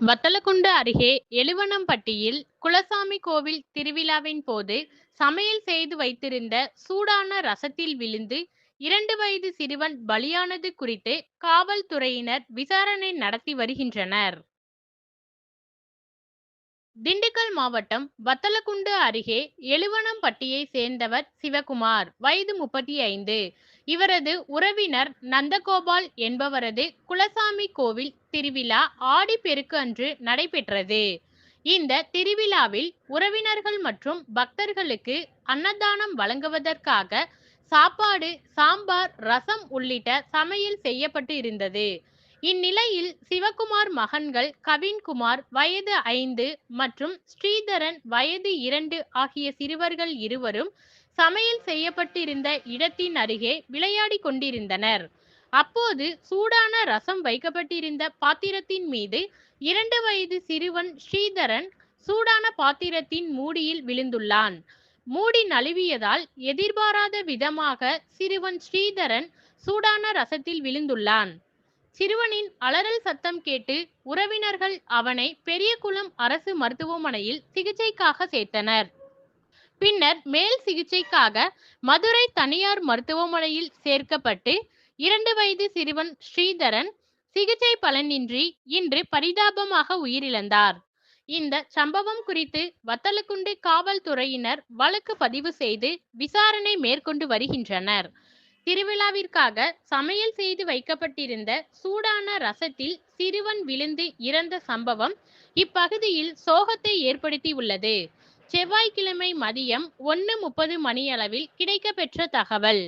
வத்தலக்குண்டு அருகே எழுவனம்பட்டியில் குலசாமி கோவில் திருவிழாவின் போது சமையல் செய்து வைத்திருந்த சூடான ரசத்தில் விழுந்து 2 வயது சிறுவன் பலியானது குறித்து காவல்துறையினர் விசாரணை நடத்தி வருகின்றனர். திண்டுக்கல் மாவட்டம் வத்தலக்குண்டு அருகே எழுவனம்பட்டியை சேர்ந்தவர் சிவகுமார், வயது 35. இவரது உறவினர் நந்தகோபால் என்பவரது குலசாமி கோவில் திருவிழா ஆடிப்பெருக்கு அன்று நடைபெற்றது. இந்த திருவிழாவில் உறவினர்கள் மற்றும் பக்தர்களுக்கு அன்னதானம் வழங்குவதற்காக சாப்பாடு, சாம்பார், ரசம் உள்ளிட்ட சமையல் செய்யப்பட்டு இருந்தது. இந்நிலையில் சிவகுமார் மகன்கள் கவின்குமார் வயது 5 மற்றும் ஸ்ரீதரன் வயது 2 ஆகிய சிறுவர்கள் இருவரும் சமையல் செய்யப்பட்டிருந்த இடத்தின் அருகே விளையாடி கொண்டிருந்தனர். அப்போது சூடான ரசம் வைக்கப்பட்டிருந்த பாத்திரத்தின் மீது 2 வயது சிறுவன் ஸ்ரீதரன் சூடான பாத்திரத்தின் மூடியில் விழுந்துள்ளான். மூடி நழுவியதால் எதிர்பாராத விதமாக சிறுவன் ஸ்ரீதரன் சூடான ரசத்தில் விழுந்துள்ளான். சிறுவனின் அலறல் சத்தம் கேட்டு உறவினர்கள் அவனை பெரியகுளம் அரசு மருத்துவமனையில் சிகிச்சைக்காக சேர்த்தனர். பின்னர் மேல் சிகிச்சைக்காக மதுரை தனியார் மருத்துவமனையில் சேர்க்கப்பட்டு 2 வயது சிறுவன் ஸ்ரீதரன் சிகிச்சை பலனின்றி இன்று பரிதாபமாக உயிரிழந்தார். இந்த சம்பவம் குறித்து வத்தலக்குண்டு காவல்துறையினர் வழக்கு பதிவு செய்து விசாரணை மேற்கொண்டு வருகின்றனர். திருவிழாவிற்காக சமையல் செய்து வைக்கப்பட்டிருந்த சூடான ரசத்தில் சிறுவன் விழுந்து இறந்த சம்பவம் இப்பகுதியில் சோகத்தை ஏற்படுத்தி உள்ளது. செவ்வாய்க்கிழமை மதியம் 1:30 மணியளவில் கிடைக்கப்பெற்ற தகவல்.